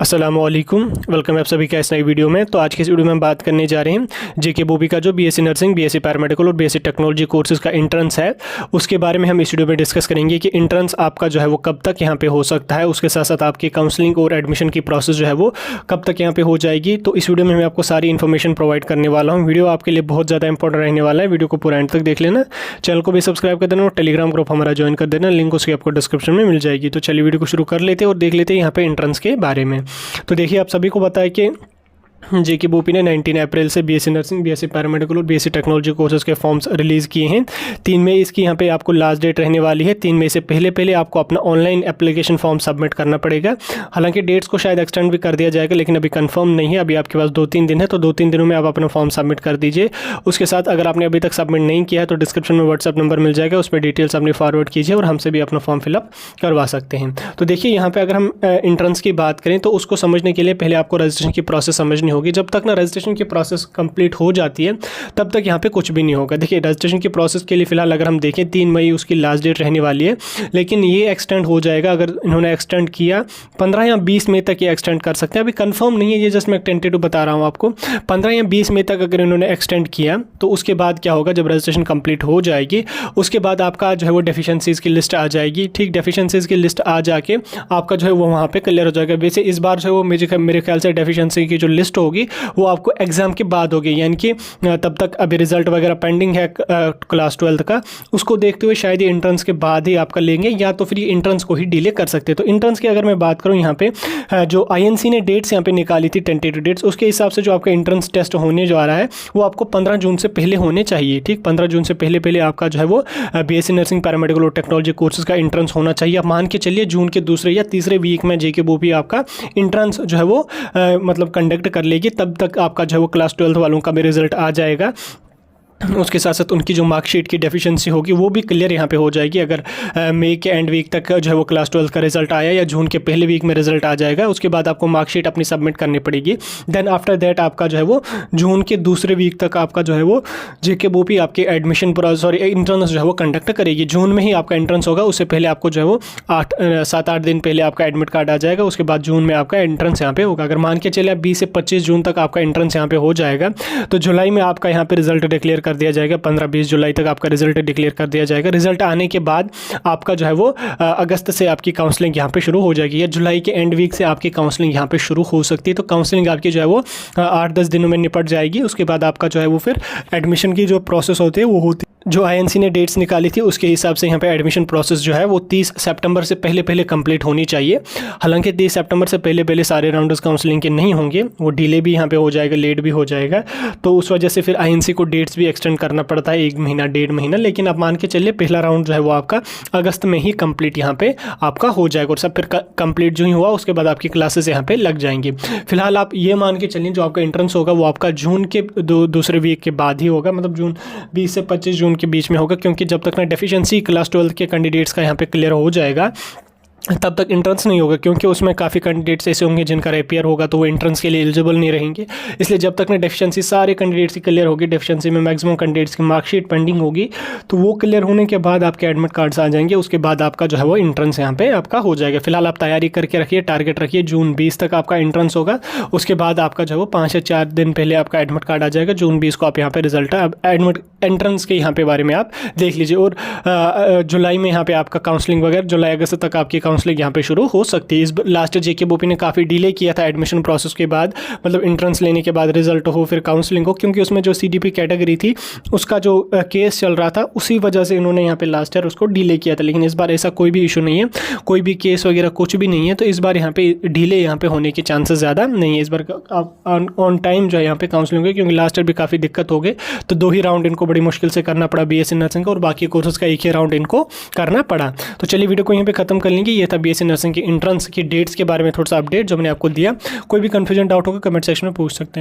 अस्सलामुअलैकुम, वेलकम है आप सभी का इस नई वीडियो में। तो आज की इस वीडियो में हम बात करने जा रहे हैं जेके बोपी का जो बीएससी नर्सिंग, बीएससी पैरामेडिकल और बीएससी टेक्नोलॉजी कोर्सेज का एंट्रेंस है, उसके बारे में हम इस वीडियो में डिस्कस करेंगे कि एंट्रेंस आपका जो है वो कब तक यहाँ पे हो सकता है, उसके साथ साथ आपकी काउंसलिंग और एडमिशन की प्रोसेस जो है वो कब तक यहाँ पे हो जाएगी। तो इस वीडियो में मैं आपको सारी इन्फॉर्मेशन प्रोवाइड करने वाला हूँ। वीडियो आपके लिए बहुत ज़्यादा इंपॉर्टेंट रहने वाला है, वीडियो को पूरा एंड तक देख लेना। चैनल को भी सब्सक्राइब कर देना और टेलीग्राम ग्रुप हमारा ज्वाइन कर देना, लिंक उसकी आपको डिस्क्रिप्शन में मिल जाएगी। तो चलिए वीडियो को शुरू कर लेते हैं और देख लेते हैं यहाँ पे एंट्रेंस के बारे में। तो देखिए, आप सभी को पता है कि जेके बोपी ने 19 अप्रैल से बीएससी नर्सिंग, बीएससी पैरामेडिकल और बीएससी टेक्नोलॉजी कोर्सेज के फॉर्म्स रिलीज़ किए हैं। 3 मई इसकी यहाँ पे आपको लास्ट डेट रहने वाली है। 3 मई से पहले आपको अपना ऑनलाइन एप्लीकेशन फॉर्म सबमिट करना पड़ेगा। हालांकि डेट्स को शायद एक्सटेंड भी कर दिया जाएगा, लेकिन अभी कंफर्म नहीं है। अभी आपके पास 2-3 दिन है, तो 2-3 दिनों में आप अपना फॉर्म सबमिट कर दीजिए। उसके साथ अगर आपने अभी तक सबमिट नहीं किया है तो डिस्क्रिप्शन में व्हाट्सअप नंबर मिल जाएगा, उस पर डिटेल्स अपनी फॉरवर्ड कीजिए और हमसे भी अपना फॉर्म फिलअप करवा सकते हैं। तो देखिए, यहाँ पर अगर हम एंट्रेंस की बात करें तो उसको समझने के लिए पहले आपको रजिस्ट्रेशन की प्रोसेस समझनी होगी। जब तक ना रजिस्ट्रेशन की प्रोसेस कंप्लीट हो जाती है तब तक यहाँ पे कुछ भी नहीं होगा। देखिए, रजिस्ट्रेशन की प्रोसेस के लिए फिलहाल अगर हम देखें 3 मई उसकी लास्ट डेट रहने वाली है, लेकिन ये एक्सटेंड हो जाएगा। अगर इन्होंने एक्सटेंड किया 15 या 20 मई तक ये एक्सटेंड कर सकते हैं। अभी कंफर्म नहीं है, ये जस्ट मैं टेंटेटिव बता रहा हूँ आपको। 15 या 20 मई तक अगर इन्होंने एक्सटेंड किया तो उसके बाद क्या होगा, जब रजिस्ट्रेशन कंप्लीट हो जाएगी उसके बाद आपका जो है वो डेफिशिएंसीज की लिस्ट आ जाएगी। ठीक, डेफिशिएंसीज की लिस्ट आ जाके आपका जो है वो वहाँ पे क्लियर हो जाएगा। वैसे इस बार जो है वो मेरे ख्याल से डेफिशिएंसी की जो लिस्ट होगी वो आपको एग्जाम के बाद होगी, यानी कि तब तक अभी रिजल्ट वगैरह पेंडिंग है क्लास 12 का। उसको देखते हुए शायद ये एंट्रेंस के बाद ही आपका लेंगे, या तो फिर ये एंट्रेंस को ही डिले कर सकते हैं। तो एंट्रेंस की अगर मैं बात करूं, यहाँ पे जो आईएनसी ने डेट्स यहाँ पे निकाली थी, टेंटेटिव डेट्स, उसके हिसाब से जो आपका एंट्रेंस टेस्ट होने जा रहा है वो आपको 15 जून से पहले होने चाहिए। ठीक, 15 जून से पहले आपका जो है वो बीएससी नर्सिंग, पैरामेडिकल और टेक्नोलॉजी कोर्सेज का एंट्रेंस होना चाहिए। आप मान के चलिए जून के दूसरे या तीसरे वीक में जेके बोपी आपका एंट्रेंस जो है वो मतलब कंडक्ट कर लेगी। तब तक आपका जो है वो क्लास 12 वालों का भी रिजल्ट आ जाएगा। उसके साथ साथ उनकी जो मार्कशीट की डेफिशिएंसी होगी वो भी क्लियर यहाँ पे हो जाएगी। अगर मई के एंड वीक तक जो है वो क्लास 12 का रिजल्ट आया या जून के पहले वीक में रिजल्ट आ जाएगा, उसके बाद आपको मार्कशीट अपनी सबमिट करनी पड़ेगी। देन आफ्टर दैट आपका जो है वो जून के दूसरे वीक तक आपका जो है वो जेके बोपी आपके एडमिशन एंट्रेंस जो है वो कंडक्ट करेगी। जून में ही आपका एंट्रेंस होगा, उससे पहले आपको जो है वो 7-8 दिन पहले आपका एडमिट कार्ड आ जाएगा। उसके बाद जून में आपका एंट्रेंस यहाँ पे होगा। अगर मान के चले 20 से 25 जून तक आपका एंट्रेंस यहाँ पे हो जाएगा तो जुलाई में आपका यहाँ पे रिजल्ट डिक्लेयर दिया जाएगा। 15-20 जुलाई तक आपका रिजल्ट डिक्लेयर कर दिया जाएगा। रिजल्ट आने के बाद आपका जो है वो अगस्त से आपकी काउंसलिंग यहाँ पे शुरू हो जाएगी, या जुलाई के एंड वीक से आपकी काउंसलिंग यहाँ पे शुरू हो सकती है। तो काउंसलिंग आपकी जो है वो 8-10 दिनों में निपट जाएगी। उसके बाद आपका जो है वो फिर एडमिशन की जो प्रोसेस होती है वो होती है। जो आईएनसी ने डेट्स निकाली थी उसके हिसाब से यहाँ पे एडमिशन प्रोसेस जो है वो 30 सितंबर से पहले कंप्लीट होनी चाहिए। हालांकि 30 सितंबर से पहले सारे राउंडर्स काउंसलिंग के नहीं होंगे, वो डिले भी यहाँ पे हो जाएगा, लेट भी हो जाएगा। तो उस वजह से फिर आईएनसी को डेट्स भी एक्सटेंड करना पड़ता है 1 महीना 1.5 महीना। लेकिन आप मान के चलिए पहला राउंड जो है वो आपका अगस्त में ही कंप्लीट यहाँ पे आपका हो जाएगा, और सब फिर कंप्लीट जो ही हुआ उसके बाद आपकी क्लासेस यहाँ पे लग जाएंगी। फिलहाल आप ये मान के चलिए जो आपका एंट्रेंस होगा वो आपका जून के दूसरे वीक के बाद ही होगा, मतलब जून 20 से 25 जून के बीच में होगा। क्योंकि जब तक ना डेफिशिएंसी क्लास 12 के कैंडिडेट्स का यहाँ पे क्लियर हो जाएगा तब तक एंट्रेंस नहीं होगा, क्योंकि उसमें काफ़ी कैंडिडेट्स ऐसे होंगे जिनका रेपियर होगा तो वो एंट्रेंस के लिए एलिजिबल नहीं रहेंगे। इसलिए जब तक ना डेफिशिएंसी सारे कैंडिडेट्स की क्लियर होगी, डेफिशिएंसी में मैक्सिमम कैंडिडेट्स की मार्कशीट पेंडिंग होगी, तो वो क्लियर होने के बाद आपके एडमिट कार्ड्स आ जाएंगे। उसके बाद आपका जो है वो एंट्रेंस यहाँ पे आपका हो जाएगा। फिलहाल आप तैयारी करके रखिए, टारगेट रखिए जून 20 तक आपका एंट्रेंस होगा। उसके बाद आपका जो है वो 5 या 4 दिन पहले आपका एडमिट कार्ड आ जाएगा। जून 20 को आप यहाँ पे रिजल्ट एडमिट एंट्रेंस के यहाँ पे बारे में आप देख लीजिए। और जुलाई में यहाँ पे आपका काउंसलिंग वगैरह, जुलाई अगस्त तक आपकी काउंसलिंग यहाँ पे शुरू हो सकती है। इस लास्ट जेके बोपी ने काफ़ी डिले किया था एडमिशन प्रोसेस के बाद, मतलब एंट्रेंस लेने के बाद रिजल्ट हो फिर काउंसलिंग हो, क्योंकि उसमें जो सीडीपी कैटेगरी थी उसका जो केस चल रहा था उसी वजह से इन्होंने यहाँ पे लास्ट ईयर उसको डिले किया था। लेकिन इस बार ऐसा कोई भी इशू नहीं है, कोई भी केस वगैरह कुछ भी नहीं है, तो इस बार यहाँ पे डिले यहाँ पे होने के चांसेस ज़्यादा नहीं है। इस बार ऑन टाइम जो है यहाँ पे काउंसलिंग हुई, क्योंकि लास्ट ईयर भी काफ़ी दिक्कत हो गई, तो 2 ही राउंड इनको बड़ी मुश्किल से करना पड़ा बीएससी नर्सिंग का, और बाकी कोर्सेज का 1 ही राउंड इनको करना पड़ा। तो चलिए वीडियो को यहाँ पे खत्म कर लेंगे। ये था बीएससी नर्सिंग की एंट्रेंस की डेट्स के बारे में थोड़ा सा अपडेट जो मैंने आपको दिया। कोई भी कंफ्यूजन डाउट होगा कमेंट सेक्शन में पूछ सकते हैं।